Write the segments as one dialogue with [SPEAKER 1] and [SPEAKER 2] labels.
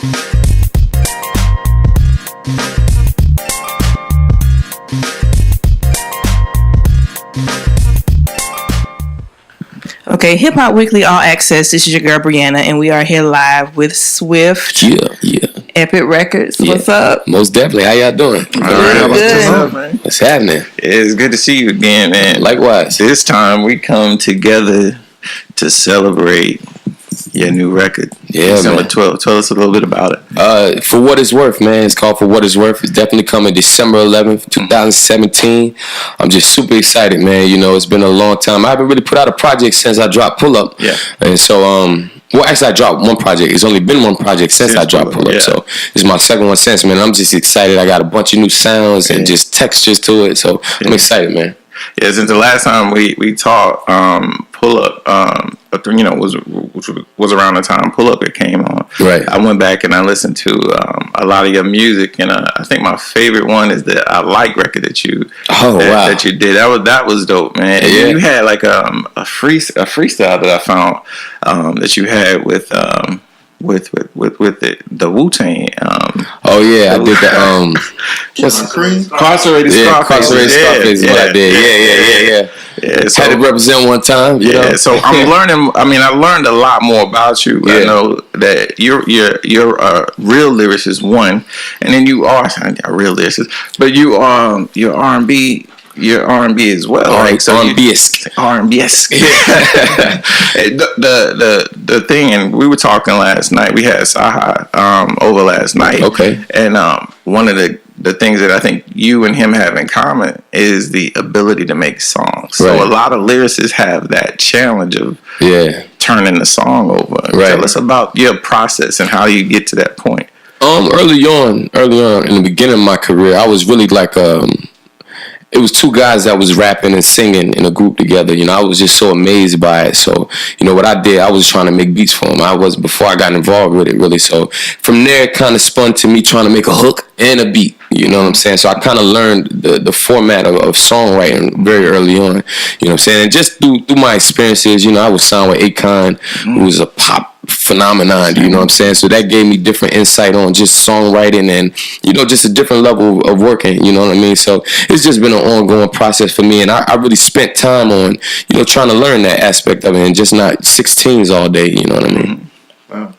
[SPEAKER 1] Okay, Hip Hop Weekly All Access. This is your girl Brianna, and we are here live with Swift.
[SPEAKER 2] Yeah.
[SPEAKER 1] Epic Records. What's up?
[SPEAKER 2] Most definitely. How y'all doing?
[SPEAKER 1] Good.
[SPEAKER 2] What's happening?
[SPEAKER 3] It's good to see you again, man.
[SPEAKER 2] Likewise.
[SPEAKER 3] This time we come together to celebrate your new record.
[SPEAKER 2] Yeah,
[SPEAKER 3] December
[SPEAKER 2] man.
[SPEAKER 3] 12th. Tell us a little bit about it.
[SPEAKER 2] For What It's Worth, man. It's called For What It's Worth. It's definitely coming December 11th, 2017. I'm just super excited, man. You know, it's been a long time. I haven't really put out a project since I dropped Pull Up.
[SPEAKER 3] Yeah.
[SPEAKER 2] And so, well, actually, I dropped one project. It's only been one project since I dropped Pull Up.
[SPEAKER 3] Yeah.
[SPEAKER 2] So, it's my second one since, man. I'm just excited. I got a bunch of new sounds and just textures to it. So, I'm excited, man.
[SPEAKER 3] Yeah, since the last time we talked, Pull Up, you know, was around the time Pull Up it came on.
[SPEAKER 2] Right.
[SPEAKER 3] I went back and I listened to a lot of your music, and I think my favorite one is the I Like record that you that you did. That was dope, man. And
[SPEAKER 2] Yeah.
[SPEAKER 3] you had like a freestyle that I found that you had with the Wu-Tang.
[SPEAKER 2] Oh yeah, I did the
[SPEAKER 3] Incarcerated
[SPEAKER 2] Scarface is what I did. Yeah.
[SPEAKER 3] Yeah, so,
[SPEAKER 2] Had to represent one time, you know.
[SPEAKER 3] So I'm learning. I mean, I learned a lot more about you.
[SPEAKER 2] Yeah.
[SPEAKER 3] I know that you're a real lyricist, one, and then you are a real lyricist, but you're R&B. You're R&B as well, right? So
[SPEAKER 2] R&B-esque.
[SPEAKER 3] R&B-esque. the thing, and we were talking last night. We had Saha over last night.
[SPEAKER 2] Okay.
[SPEAKER 3] And one of the things that I think you and him have in common is the ability to make songs. So
[SPEAKER 2] Right.
[SPEAKER 3] a lot of lyricists have that challenge of turning the song over.
[SPEAKER 2] Right.
[SPEAKER 3] Tell us about your process and how you get to that point.
[SPEAKER 2] Early on in the beginning of my career, I was really like it was two guys that was rapping and singing in a group together. You know, I was just so amazed by it. So, you know, what I did, I was trying to make beats for them. Before I got involved with it, really. So from there, it kind of spun to me trying to make a hook and a beat. You know what I'm saying? So I kind of learned the format of songwriting very early on. You know what I'm saying? And just through my experiences, you know, I was signed with Akon, who was a pop phenomenon, you know what I'm saying? So that gave me different insight on just songwriting and, you know, just a different level of working, you know what I mean? So it's just been an ongoing process for me, and I really spent time on, you know, trying to learn that aspect of it and just not 16s all day, you know what I mean?
[SPEAKER 4] Wow.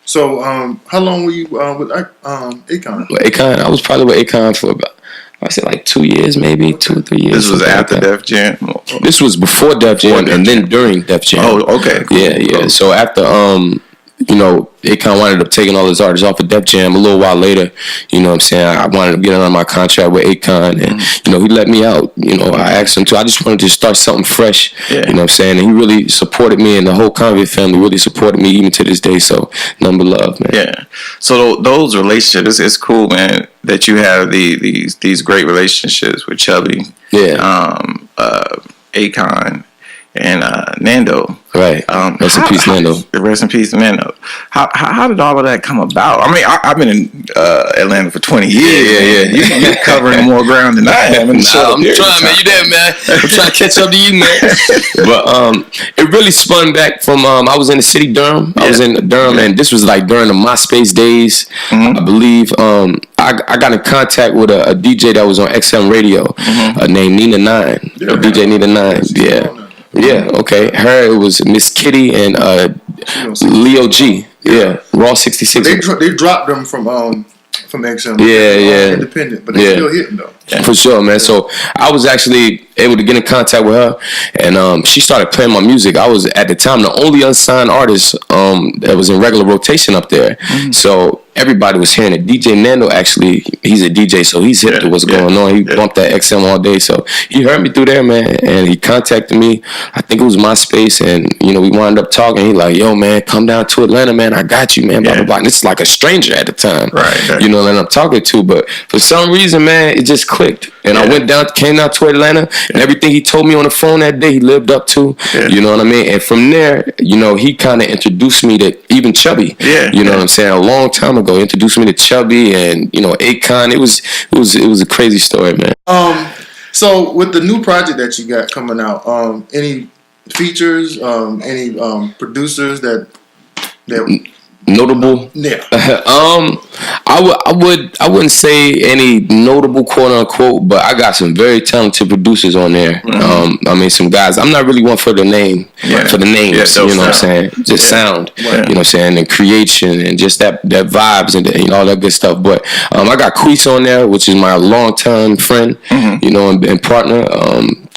[SPEAKER 4] So how long were you with Akon?
[SPEAKER 2] With Akon, I was probably with Akon for about, I said like 2 years, maybe 2 or 3 years.
[SPEAKER 3] This was after
[SPEAKER 2] like
[SPEAKER 3] Def Jam?
[SPEAKER 2] This was before Def Jam and then during Def Jam.
[SPEAKER 3] Oh, okay. Cool.
[SPEAKER 2] Yeah.
[SPEAKER 3] Cool.
[SPEAKER 2] So after, you know, Akon wound up taking all his artists off of Def Jam a little while later. You know what I'm saying? I wanted to get on my contract with Akon, and, you know, he let me out. You know, I asked him to. I just wanted to start something fresh. Yeah. You know what I'm saying? And he really supported me, and the whole Convict family really supported me even to this day. So, number love, man.
[SPEAKER 3] Yeah. So those relationships, it's cool, man, that you have these great relationships with Chubby, Akon, and Nando.
[SPEAKER 2] Right. Rest in peace, Nando.
[SPEAKER 3] Rest in peace, Nando. How did all of that come about? I mean, I've been in Atlanta for 20 years. Yeah. You're covering more ground than I am.
[SPEAKER 2] I'm trying, man. You there, man? I'm trying to catch up to you, man. But it really spun back from I was in the city, Durham. I was in Durham, and this was like during the MySpace days, I believe. I got in contact with a DJ that was on XM Radio named Nina Nine. DJ Nina Nine. Yeah. Yeah, okay. Her, it was Miss Kitty and Leo G. Yeah, Raw 66.
[SPEAKER 4] They dropped them from XM.
[SPEAKER 2] Yeah.
[SPEAKER 4] Independent, but they still hitting though.
[SPEAKER 2] For sure, man. So I was actually able to get in contact with her, and she started playing my music. I was at the time the only unsigned artist that was in regular rotation up there. So everybody was hearing it. DJ Nando, actually, he's a DJ, so he's hip to what's going on. He bumped that XM all day, so he heard me through there, man, and he contacted me. I think it was MySpace, and, you know, we wound up talking. He like, yo, man, come down to Atlanta, man. I got you, man, blah, blah, blah. And it's like a stranger at the time,
[SPEAKER 3] right.
[SPEAKER 2] You know, that I'm talking to, but for some reason, man, it just clicked. And I came down to Atlanta, and everything he told me on the phone that day, he lived up to, you know what I mean? And from there, you know, he kind of introduced me to even Chubby, you know what I'm saying? A long time ago, he introduced me to Chubby and, you know, Akon. It was a crazy story, man.
[SPEAKER 4] So with the new project that you got coming out, any features, any producers that
[SPEAKER 2] Notable.
[SPEAKER 4] Yeah.
[SPEAKER 2] I wouldn't say any notable quote unquote, but I got some very talented producers on there. I mean, some guys. I'm not really one for the name, for the names.
[SPEAKER 3] Yeah,
[SPEAKER 2] you know what I'm saying? Just sound. You know what I'm saying? And creation and just that vibes and all that good stuff. But I got Queese on there, which is my longtime friend, you know, and partner.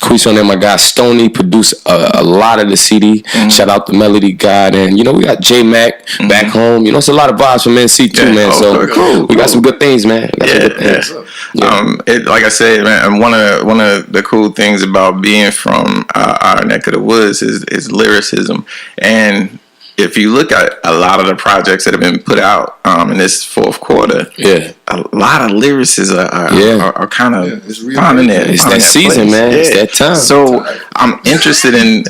[SPEAKER 2] Queese on there, my guy Stoney produced a lot of the CD. Shout out to Melody God, and you know we got J Mac back home. You know, it's a lot of vibes from NC too, man. So we got some good things, man.
[SPEAKER 3] Like I said, man, one of the cool things about being from our neck of the woods is lyricism. And if you look at a lot of the projects that have been put out in this fourth quarter, a lot of lyricists are kind of finding that.
[SPEAKER 2] It's that season, place. Man. It's that time.
[SPEAKER 3] So I'm interested in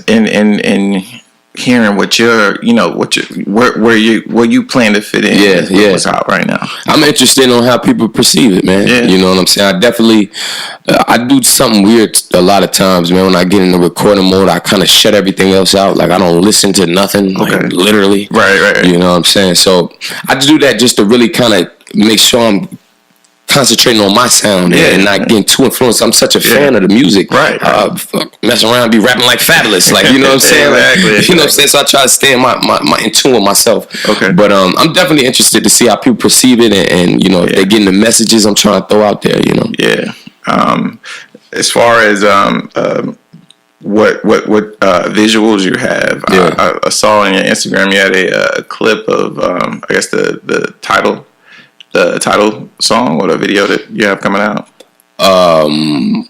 [SPEAKER 3] hearing what where you plan to fit in. What's out right now.
[SPEAKER 2] I'm interested on how people perceive it, man. You know what I'm saying? I definitely I do something weird a lot of times, man. When I get in the recording mode, I kind of shut everything else out. Like I don't listen to nothing, like literally.
[SPEAKER 3] Right.
[SPEAKER 2] You know what I'm saying? So I do that just to really kind of make sure I'm concentrating on my sound and not getting too influenced. I'm such a fan of the music.
[SPEAKER 3] Right.
[SPEAKER 2] Mess around and be rapping like Fabulous. Like, you know what I'm saying? You know what I'm saying? So I try to stay in my in tune with myself.
[SPEAKER 3] Okay.
[SPEAKER 2] But I'm definitely interested to see how people perceive it and you know, if they're getting the messages I'm trying to throw out there, you know.
[SPEAKER 3] Yeah. As far as what visuals you have, I saw on your Instagram you had a clip of I guess the title song or the video that you have coming out.
[SPEAKER 2] I'm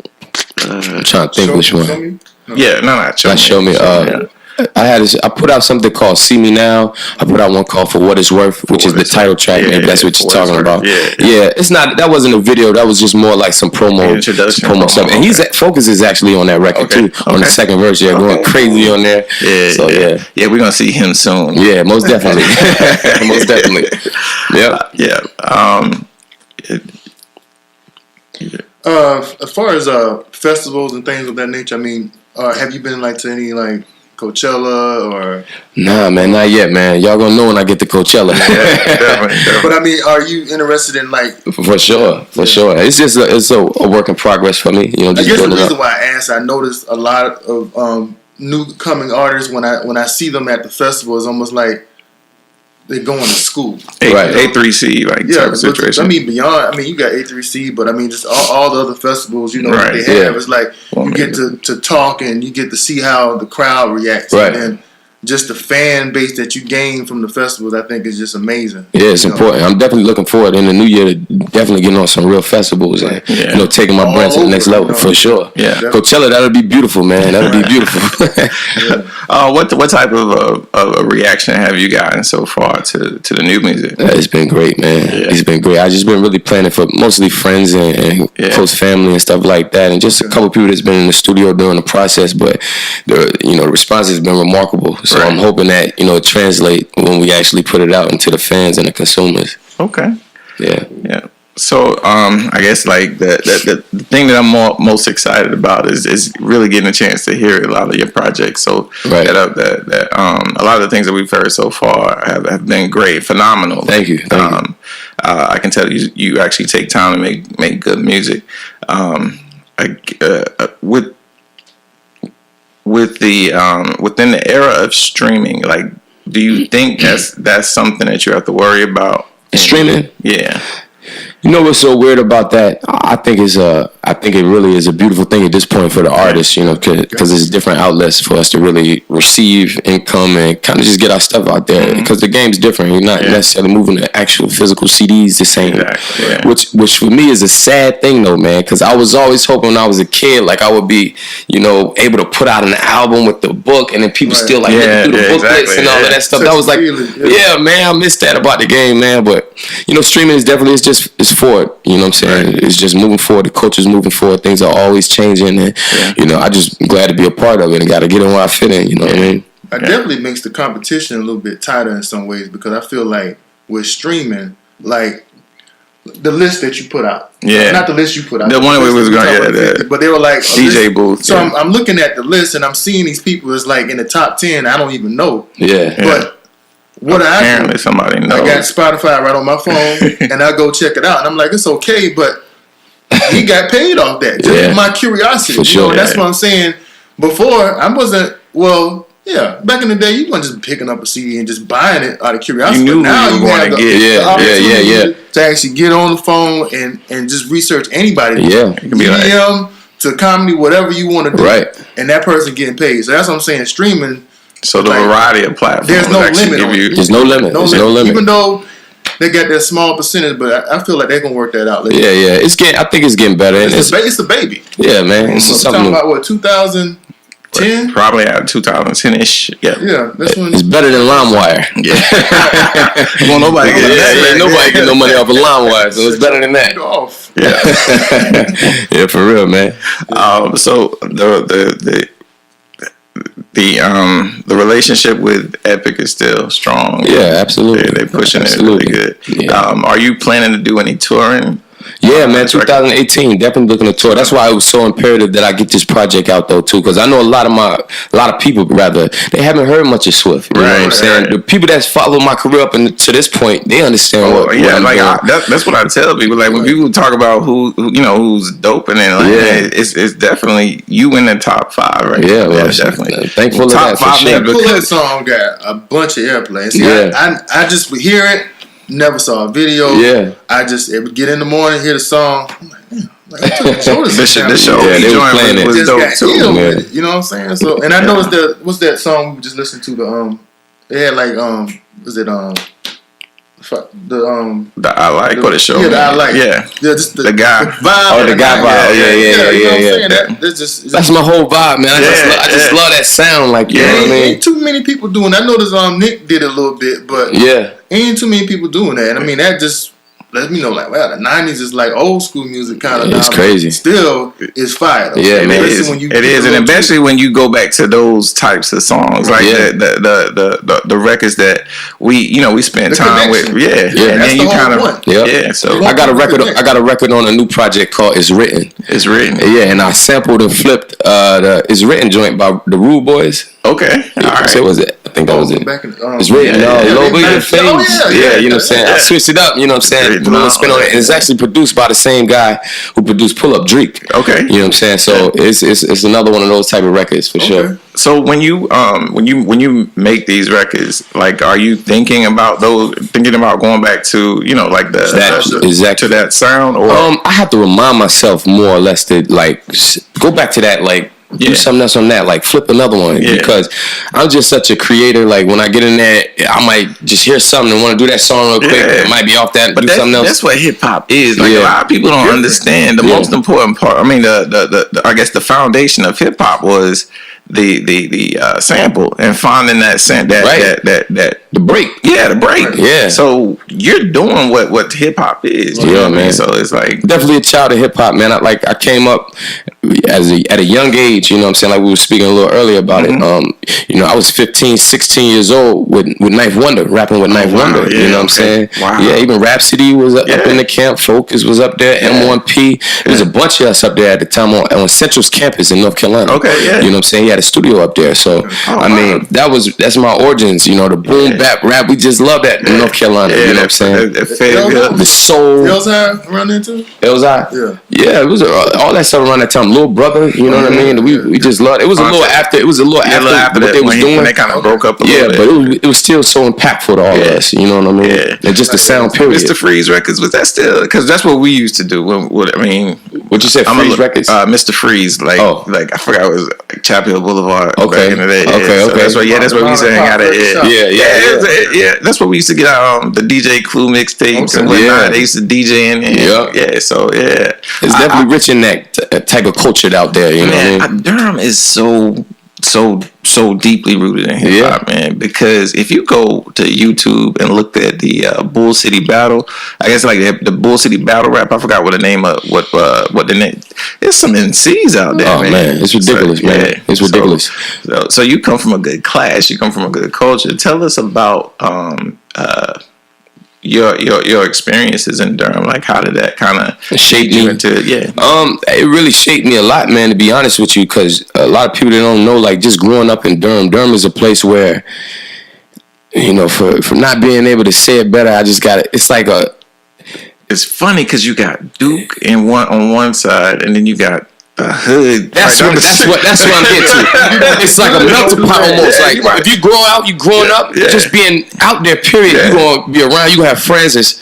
[SPEAKER 2] trying to think which one. Show me. I put out something called "See Me Now." I put out one called "For What It's Worth," which is the title track. Maybe that's what you're talking about. Yeah, it's not. That wasn't a video. That was just more like some promo stuff. And Focus is actually on that record too. On the second verse, going crazy on there.
[SPEAKER 3] Yeah, we're gonna see him soon.
[SPEAKER 2] Yeah, most definitely. Most definitely.
[SPEAKER 4] As far as festivals and things of that nature, I mean, have you been to any Coachella or?
[SPEAKER 2] Nah, man, not yet, man. Y'all gonna know when I get to Coachella.
[SPEAKER 3] Definitely.
[SPEAKER 4] But I mean, are you interested in
[SPEAKER 2] For sure. It's just it's a work in progress for me. You know, just
[SPEAKER 4] I guess the reason why I asked, I noticed a lot of new coming artists when I see them at the festival, it's almost like they're going to school.
[SPEAKER 3] A3C, type of situation.
[SPEAKER 4] I mean, beyond. I mean, you got A3C, but I mean, just all the other festivals, that they have. It's like you get to talk and you get to see how the crowd reacts.
[SPEAKER 2] Right.
[SPEAKER 4] And just the fan base that you gain from the festivals, I think is just amazing.
[SPEAKER 2] Yeah, it's important. I'm definitely looking forward in the new year to definitely getting on some real festivals and taking my brand to the next level for sure.
[SPEAKER 3] Yeah,
[SPEAKER 2] Coachella, that'll be beautiful, man. That'll be beautiful.
[SPEAKER 3] What type of a reaction have you gotten so far to the new music?
[SPEAKER 2] It's been great, man. It's been great. I just been really playing it for mostly friends and close family and stuff like that, and just a couple people that's been in the studio during the process. But the response has been remarkable. So I'm hoping that it translate when we actually put it out into the fans and the consumers.
[SPEAKER 3] Okay.
[SPEAKER 2] Yeah.
[SPEAKER 3] So I guess the thing that I'm most excited about is really getting a chance to hear a lot of your projects. So that a lot of the things that we've heard so far have been great, phenomenal.
[SPEAKER 2] Thank you.
[SPEAKER 3] I can tell you actually take time to make good music. With the within the era of streaming, do you think that's something that you have to worry about?
[SPEAKER 2] Streaming?
[SPEAKER 3] Yeah.
[SPEAKER 2] You know what's so weird about that? I think it really is a beautiful thing at this point for the artists, because it's different outlets for us to really receive income and kind of just get our stuff out there. Because the game's different. You're not necessarily moving the actual physical CDs the same.
[SPEAKER 3] Exactly. Yeah.
[SPEAKER 2] Which for me is a sad thing though, man. Because I was always hoping when I was a kid, I would be, able to put out an album with the book, and then people still looking through the booklets and all of that stuff. That was man, I missed that about the game, man. But streaming is definitely it's forward. You know what I'm saying? It's just moving forward. The culture's moving forward. Things are always changing, and I just glad to be a part of it and got to get in where I fit in. You know what I mean?
[SPEAKER 4] It definitely makes the competition a little bit tighter in some ways, because I feel like with streaming, the list that you put out, not the list you put out,
[SPEAKER 3] the one we was going,
[SPEAKER 4] but they were like
[SPEAKER 3] DJ booth.
[SPEAKER 4] So I'm looking at the list and I'm seeing these people is in the top 10. I don't even know.
[SPEAKER 2] Yeah,
[SPEAKER 4] but
[SPEAKER 1] what
[SPEAKER 3] apparently somebody knows.
[SPEAKER 4] I got Spotify right on my phone, and I go check it out, and I'm like, it's okay, but he got paid off that. Just my curiosity.
[SPEAKER 2] For sure,
[SPEAKER 4] that's what I'm saying. Before, I wasn't, back in the day, you weren't just picking up a CD and just buying it out of curiosity.
[SPEAKER 3] You knew
[SPEAKER 4] now
[SPEAKER 3] you
[SPEAKER 4] have
[SPEAKER 3] the
[SPEAKER 4] opportunity to actually get on the phone and just research anybody.
[SPEAKER 2] Yeah.
[SPEAKER 3] It can be
[SPEAKER 4] EDM to comedy, whatever you want to do.
[SPEAKER 2] Right.
[SPEAKER 4] And that person getting paid. So that's what I'm saying. Streaming.
[SPEAKER 3] So the variety of platforms.
[SPEAKER 4] There's no limit on it.
[SPEAKER 2] There's no limit. There's no limit.
[SPEAKER 4] Even though they got that small percentage, but I feel like they're gonna work that out later.
[SPEAKER 2] Yeah. I think it's getting better.
[SPEAKER 4] It's the baby.
[SPEAKER 2] Yeah, man. It's
[SPEAKER 4] We're
[SPEAKER 2] something
[SPEAKER 4] talking about what 2010.
[SPEAKER 3] Probably at 2010ish.
[SPEAKER 4] Yeah, that's when
[SPEAKER 2] it's better than LimeWire.
[SPEAKER 3] Yeah. Well, nobody
[SPEAKER 2] nobody get no money off of LimeWire, so it's better than that.
[SPEAKER 4] off.
[SPEAKER 3] Yeah.
[SPEAKER 2] Yeah, for real, man.
[SPEAKER 3] So the relationship with Epic is still strong.
[SPEAKER 2] Yeah, absolutely.
[SPEAKER 3] They're pushing it
[SPEAKER 2] Absolutely.
[SPEAKER 3] really good.
[SPEAKER 2] Yeah.
[SPEAKER 3] Are you planning to do any touring?
[SPEAKER 2] Yeah, man, 2018, definitely looking to tour. That's why it was so imperative that I get this project out, though, too, because I know a lot of people, they haven't heard much of Swift. You know what I'm saying?
[SPEAKER 3] Right.
[SPEAKER 2] The people that's followed my career up to this point, they understand what I'm doing.
[SPEAKER 3] That's what I tell people. Like, when people talk about who's dope and then it's definitely you in the top 5, right?
[SPEAKER 2] Yeah, well,
[SPEAKER 3] definitely.
[SPEAKER 2] Thankful of that, for sure.
[SPEAKER 4] That song got a bunch of airplay. See, I just would hear it. Never saw a video.
[SPEAKER 2] Yeah.
[SPEAKER 4] I just would get in the morning, hear the song. I'm like, man,
[SPEAKER 3] the show
[SPEAKER 2] they were playing it.
[SPEAKER 3] Was dope too.
[SPEAKER 2] Yeah.
[SPEAKER 4] You know what I'm saying? So, and I noticed what's that song we just listened to? They had like was it
[SPEAKER 3] the I Like or the show?
[SPEAKER 4] Yeah, the I Like.
[SPEAKER 3] Yeah,
[SPEAKER 4] just the
[SPEAKER 3] guy
[SPEAKER 4] vibe.
[SPEAKER 2] Oh, the guy vibe. Yeah.
[SPEAKER 4] You know what I'm saying? That's just
[SPEAKER 2] That's my whole vibe, man. I just love that sound. Like, you know what I mean?
[SPEAKER 4] Ain't too many people doing that. I noticed Nick did it a little bit, but ain't too many people doing that. And I mean, that just lets me know, like, wow, the 90s is like old school music kind of now.
[SPEAKER 2] It's crazy.
[SPEAKER 4] Still, it's fire. Though.
[SPEAKER 2] Yeah, man.
[SPEAKER 3] It is, and especially when you go back to those types of songs, like the records that we spent time with. Yeah. And then you kind of So
[SPEAKER 2] I got a record on a new project called It's Written.
[SPEAKER 3] It's Written.
[SPEAKER 2] Yeah, and I sampled and flipped the It's Written joint by the Rude Boys.
[SPEAKER 3] Okay. All right.
[SPEAKER 2] So was it? I think that was it. It's Written. Low Big Face. Yeah, you know what I'm saying? I switched it up, you know what I'm saying? Put a little spin on it. And it's actually produced by the same guy who produced Pull Up Drake.
[SPEAKER 3] Okay.
[SPEAKER 2] You know what I'm saying? So it's another one of those type of records for sure.
[SPEAKER 3] So when you make these records, like, are you thinking about going back to like to that sound, or
[SPEAKER 2] I have to remind myself more or less to like go back to that, like do something else on that, like flip another one, because I'm just such a creator. Like when I get in there, I might just hear something and want to do that song real quick. It might be off that and do something else.
[SPEAKER 3] That's what hip hop is. Like a lot of people don't understand the most important part. I mean, the I guess the foundation of hip hop was the sample and finding that
[SPEAKER 2] the break.
[SPEAKER 3] Yeah, the break.
[SPEAKER 2] Yeah.
[SPEAKER 3] So you're doing what hip hop is. You know what I mean? So it's like
[SPEAKER 2] definitely a child of hip hop, man. I came up at a young age, you know what I'm saying? Like we were speaking a little earlier about it. I was 15, 16 years old with Knife Wonder, rapping with Knife Wonder. You know what I'm saying?
[SPEAKER 3] Wow.
[SPEAKER 2] Yeah, even Rhapsody was up in the camp. Focus was up there. M1P. There was a bunch of us up there at the time on Central's campus in North Carolina.
[SPEAKER 3] Okay, yeah.
[SPEAKER 2] You know what I'm saying? He had a studio up there. So I mean, that's my origins. You know, the boom bap rap. We just love that in North Carolina. You know what I'm saying? The soul.
[SPEAKER 4] Elzhi around there too.
[SPEAKER 2] Elzhi. Yeah, it was all that stuff around that time. Little Brother, you know what I mean? We just loved it. It was a little after. It was a little after what they was doing.
[SPEAKER 3] When they kind of broke up a little bit.
[SPEAKER 2] But it was still so impactful to all of us. You know what I mean? Yeah. And just the sound period.
[SPEAKER 3] Mr. Freeze Records, was that still? Because that's what we used to do. What you
[SPEAKER 2] said? Freeze Records.
[SPEAKER 3] Mr. Freeze, like I forgot it was like Chapel Hill Boulevard.
[SPEAKER 2] Okay.
[SPEAKER 3] Back in the day.
[SPEAKER 2] Okay.
[SPEAKER 3] So that's what we used to hang out at. Yeah. That's what we used to get the DJ Clue mixtapes and whatnot. They used to DJ in there. Yeah. So
[SPEAKER 2] it's definitely rich in that type of culture out there. You know what I mean?
[SPEAKER 3] Durham is so deeply rooted in hip hop, man. Because if you go to YouTube and look at the Bull City Battle, I guess like the Bull City Battle rap. I forgot what the name of what the name. There's some MCs out there, man.
[SPEAKER 2] It's ridiculous, man. Yeah. It's ridiculous.
[SPEAKER 3] So you come from a good class. You come from a good culture. Tell us about your experiences in Durham. Like, how did that kind of
[SPEAKER 2] shape you
[SPEAKER 3] into it? Yeah.
[SPEAKER 2] It really shaped me a lot, man, to be honest with you, because a lot of people that don't know, like, just growing up in Durham is a place where you know, for not being able to say it better, I just got it. It's like
[SPEAKER 3] it's funny because you got Duke on one side, and then you got hood.
[SPEAKER 2] That's what I'm getting to. It's like a melting pot almost. Like if you grow out, you growing up, just being out there. Period. You gonna be around. You gonna have friends that's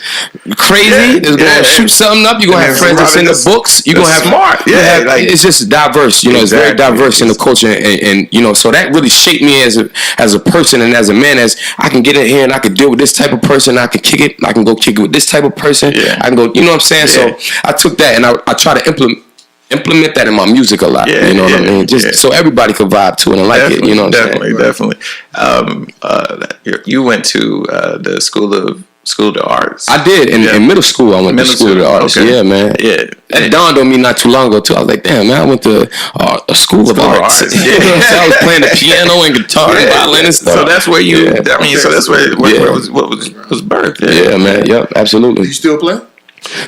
[SPEAKER 2] crazy. That's gonna shoot something up. You gonna have friends that's in the books. You gonna have
[SPEAKER 3] smart.
[SPEAKER 2] It's just diverse. You know, it's very diverse in the culture, and you know, so that really shaped me as a person and as a man. As I can get in here and I can deal with this type of person. I can kick it. I can go kick it with this type of person. I can go. You know what I'm saying? So I took that and I try to implement that in my music a lot. You know what I mean? Just so everybody can vibe to it and like it. You know what I'm saying?
[SPEAKER 3] Definitely. You went to the School of the Arts.
[SPEAKER 2] I did. In middle school, I went to School of the Arts. Okay. Yeah, man.
[SPEAKER 3] Yeah.
[SPEAKER 2] That dawned on me not too long ago, too. I was like, damn, man, I went to a School of Arts. So I was playing the piano and guitar and violin and stuff.
[SPEAKER 3] So that's where you, I mean, so that's where was birthed.
[SPEAKER 2] Yeah, man. Yep, absolutely.
[SPEAKER 4] Do you still play?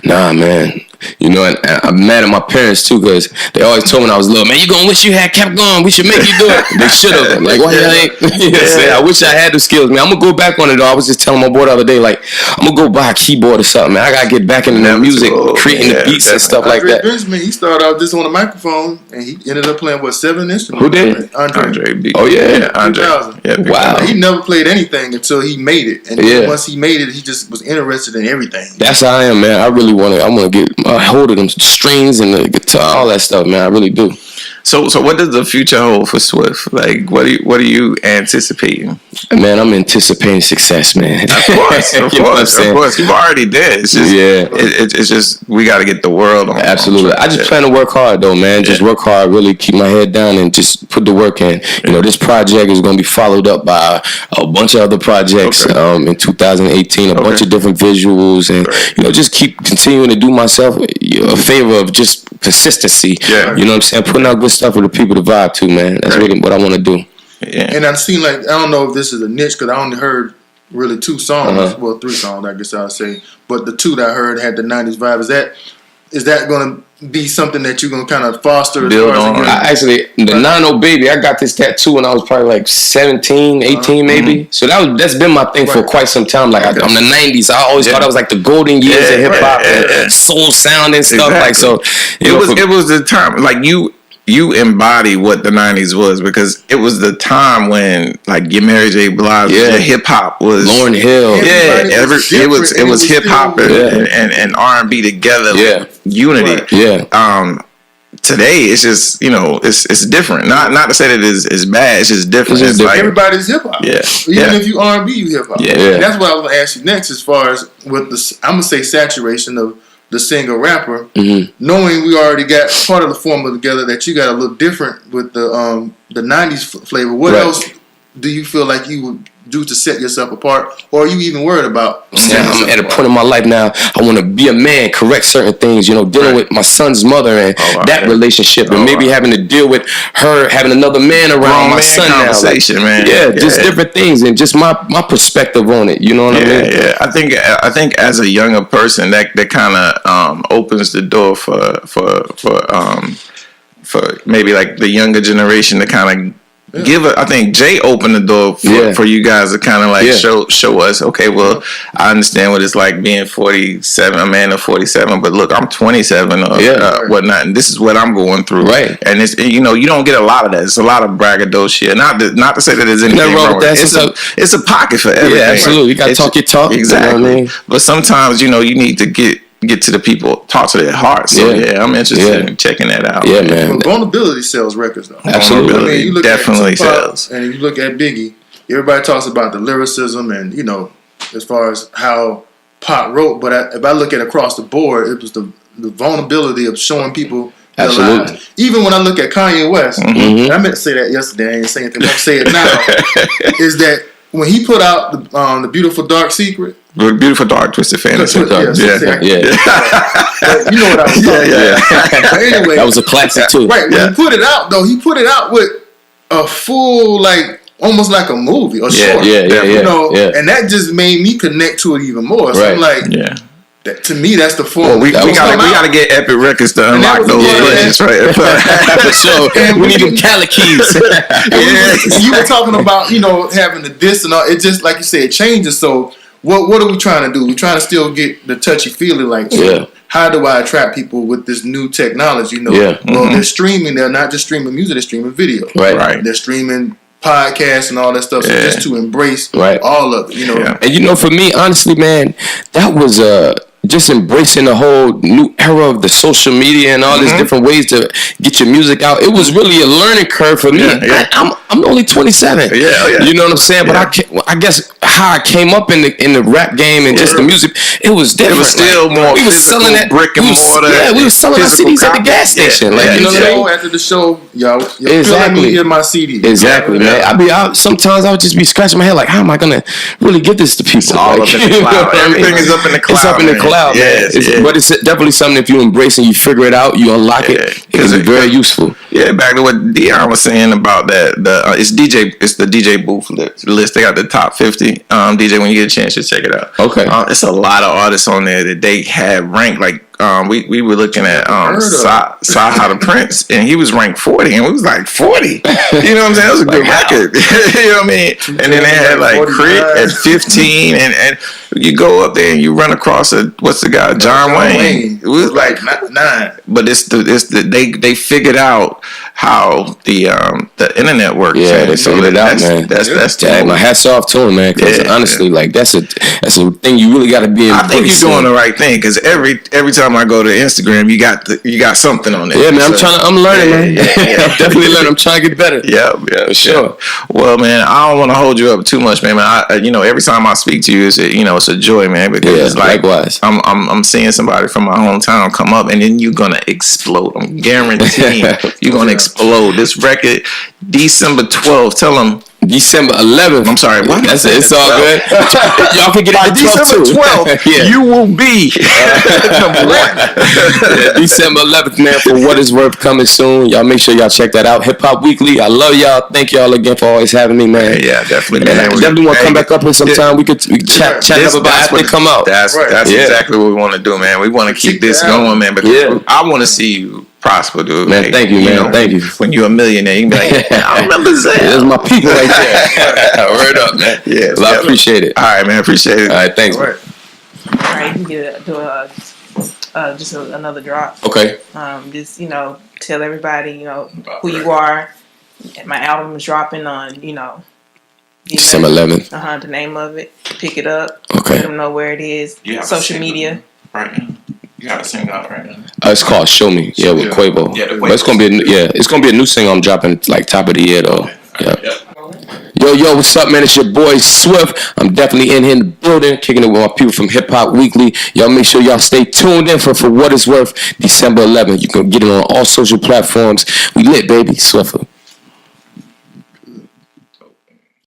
[SPEAKER 2] Nah, man. You know, and I'm mad at my parents too, because they always told me when I was little, man, you gonna wish you had kept going. We should make you do it. They should have. Like, why you ain't? You know what I'm saying? I wish I had the skills, man. I'm gonna go back on it though. I was just telling my boy the other day, like, I'm gonna go buy a keyboard or something, man. I gotta get back into the music, creating the beats and stuff like that.
[SPEAKER 4] Benjamin, he started out just on a microphone, and he ended up playing 7 instruments.
[SPEAKER 2] Who did?
[SPEAKER 3] Andre B.
[SPEAKER 2] Oh yeah,
[SPEAKER 3] Andre.
[SPEAKER 4] Yeah,
[SPEAKER 2] wow.
[SPEAKER 4] He never played anything until he made it, and once he made it, he just was interested in everything.
[SPEAKER 2] That's how I am, man. I really want to get a hold of them strings and the guitar, all that stuff, man. I really do.
[SPEAKER 3] So what does the future hold for Swift? Like, what are you anticipating?
[SPEAKER 2] Man, I'm anticipating success, man.
[SPEAKER 3] Of course. You've already did. It's just, it's just we got to get the world on.
[SPEAKER 2] Absolutely. I just plan to work hard, though, man. Just work hard, really keep my head down, and just put the work in. You know, this project is going to be followed up by a bunch of other projects in 2018. A bunch of different visuals, and you know, just keep continuing to do myself a favor of just consistency. Yeah. You know what I'm saying? Putting out good stuff for the people to vibe to, man. That's really what I want to do.
[SPEAKER 4] Yeah. And I've seen, like, I don't know if this is a niche, because I only heard really 2 songs. Well, 3 songs, I guess I would say. But the 2 that I heard had the 90s vibe. Is that going to be something that you're going to kind of foster?
[SPEAKER 2] Build on. Actually, the 90 Baby, I got this tattoo when I was probably like 17, 18 maybe. So that's been my thing for quite some time. Like, I'm the 90s. I always thought I was like the golden years of hip-hop and soul sound and stuff. Like, so
[SPEAKER 3] it was the time, like, you embody what the 90s was, because it was the time when, like, your Mary J. Blige, your hip hop was
[SPEAKER 2] Lauryn Hill.
[SPEAKER 3] It was hip hop and R&B together. Unity. Today it's just, you know, it's different. Not to say that it's bad. It's just different.
[SPEAKER 4] It's like everybody's hip hop. Even if you R&B, you hip hop. And that's what I was gonna ask you next, as far as with the, I'm gonna say, saturation of the singer rapper, knowing we already got part of the formula together, that you got a little different with the 90s flavor. What else do you feel like you would do to set yourself apart, or are you even worried about?
[SPEAKER 2] I'm at a point in my life now, I want to be a man, correct certain things, you know, dealing with my son's mother and that relationship, and maybe having to deal with her having another man around my son now. Like, just different things, and just my perspective on it, you know what I mean?
[SPEAKER 3] Yeah, I think as a younger person, that kind of opens the door for maybe like the younger generation to kind of I think Jay opened the door for you guys to kind of like show us, okay, well, I understand what it's like being 47, a man of 47, but look, I'm 27 or whatnot, and this is what I'm going through. Right. And it's, you know, you don't get a lot of that. It's a lot of braggadocio. Not to say that there's anything wrong with that. It's a pocket for everything.
[SPEAKER 2] Yeah, absolutely. You got to talk your talk.
[SPEAKER 3] Exactly.
[SPEAKER 2] You know what I mean?
[SPEAKER 3] But sometimes, you know, you need to get to the people, talk to their hearts. So I'm interested in checking that out.
[SPEAKER 2] Yeah, man.
[SPEAKER 4] But vulnerability sells records, though.
[SPEAKER 2] Absolutely.
[SPEAKER 4] I mean, you look
[SPEAKER 3] definitely
[SPEAKER 4] at Tupac,
[SPEAKER 3] sells.
[SPEAKER 4] and if you look at Biggie, everybody talks about the lyricism and, you know, as far as how Pac wrote. But if I look at across the board, it was the vulnerability of showing people.
[SPEAKER 2] Absolutely.
[SPEAKER 4] Even when I look at Kanye West, and I meant to say that yesterday, I ain't saying anything, I'm say it now, is that when he put out the Beautiful Dark Secret,
[SPEAKER 3] Beautiful Dark Twisted Fantasy.
[SPEAKER 4] But you know what I was talking about. But anyway,
[SPEAKER 2] that was a classic too.
[SPEAKER 4] Right. When he put it out, though, he put it out with a full, like, almost like a movie or short. You know, and that just made me connect to it even more. So I'm like, That, to me, that's the form.
[SPEAKER 3] Well, we gotta get Epic Records to unlock those budgets, right?
[SPEAKER 2] So we need them Cali keys.
[SPEAKER 4] You were talking about, having the diss and all. It just, like you said, it changes. So what are we trying to do? We're trying to still get the touchy feeling. Like, how do I attract people with this new technology? Well, they're streaming. They're not just streaming music. They're streaming video.
[SPEAKER 2] Right.
[SPEAKER 4] They're streaming podcasts and all that stuff. So just to embrace all of it,
[SPEAKER 2] And for me, honestly, man, that was just embracing the whole new era of the social media and all these different ways to get your music out. It was really a learning curve for me. I'm only 27. You know what I'm saying? But I guess how I came up in the rap game and just the music, it was different.
[SPEAKER 3] It was still more.
[SPEAKER 2] We was selling that
[SPEAKER 3] brick and mortar.
[SPEAKER 2] Yeah, we was selling our CDs at the gas station. Like, you know what I mean?
[SPEAKER 4] After the show, y'all
[SPEAKER 2] exactly.
[SPEAKER 4] me my CD.
[SPEAKER 2] Exactly, man. Sometimes I would just be scratching my head like, how am I gonna really get this to people?
[SPEAKER 3] It's all up in the cloud. Everything is up in the cloud.
[SPEAKER 2] It's up in the cloud, man. But it's definitely something, if you embrace and you figure it out, you unlock it. It can be very useful.
[SPEAKER 3] Yeah, back to what Dion was saying about that. It's the DJ booth list. They got the top 50. DJ, when you get a chance, just check it out.
[SPEAKER 2] Okay.
[SPEAKER 3] It's a lot of artists on there that they have ranked. Like we were looking at Saha the Prince, and he was ranked 40, and we was like 40. You know what I'm saying? That was a good record. You know what I mean? And then they had like Crit at 15, and you go up there and you run across what's the guy, John Wayne. It was like 9. But they figured out how the internet works.
[SPEAKER 2] Yeah, they figured it out, man.
[SPEAKER 3] That's
[SPEAKER 2] my hats off to him, man. Because honestly, like that's a thing you really got to be.
[SPEAKER 3] I think you're doing the right thing, because every time I go to Instagram, you got something on there.
[SPEAKER 2] Yeah, man. I'm learning, man. I'm definitely learning. I'm trying to get better.
[SPEAKER 3] Yeah, for sure. Well, man, I don't want to hold you up too much, man. Every time I speak to you, it's a joy, man. Because it's like,
[SPEAKER 2] likewise.
[SPEAKER 3] I'm seeing somebody from my hometown come up, and then you're gonna explode. I'm guaranteeing you're gonna explode. This record, December 12th. Tell them.
[SPEAKER 2] December 11th.
[SPEAKER 3] I'm sorry. What?
[SPEAKER 2] That's it. It's all good. Y'all can get it
[SPEAKER 3] December 12th. You will be number 1.
[SPEAKER 2] December 11th, man. For What Is Worth, coming soon. Y'all make sure y'all check that out. Hip Hop Weekly. I love y'all. Thank y'all again for always having me, man.
[SPEAKER 3] Yeah, definitely.
[SPEAKER 2] Man, I definitely want to come back up here sometime. We could chat up about after they come out.
[SPEAKER 3] That's exactly what we want to do, man. We want to keep this going, man. Because I want to see you prosper, dude.
[SPEAKER 2] Man,
[SPEAKER 3] like,
[SPEAKER 2] thank you, man. Thank you.
[SPEAKER 3] When you're a millionaire, you can be like, I remember Zay.
[SPEAKER 2] There's my people right there. Word up, man.
[SPEAKER 3] Yeah,
[SPEAKER 2] well, I appreciate it.
[SPEAKER 3] All right, man. Appreciate it.
[SPEAKER 2] All right, thanks.
[SPEAKER 1] All right, you can do just another drop.
[SPEAKER 2] Okay.
[SPEAKER 1] Just tell everybody who you are. My album is dropping on
[SPEAKER 2] December 11th.
[SPEAKER 1] The name of it. Pick it up.
[SPEAKER 2] Okay.
[SPEAKER 1] Let them know where it is. Social media.
[SPEAKER 3] Right now. You got a single out right now.
[SPEAKER 2] It's called Show Me. Yeah, with Quavo.
[SPEAKER 3] Yeah,
[SPEAKER 2] but it's gonna be a new single I'm dropping like top of the year though.
[SPEAKER 3] Okay.
[SPEAKER 2] Yeah. Yo, what's up, man? It's your boy Swift. I'm definitely in here in the building, kicking it with my people from Hip Hop Weekly. Y'all make sure y'all stay tuned in for What Is Worth, December 11th. You can get it on all social platforms. We lit, baby. Swiffer.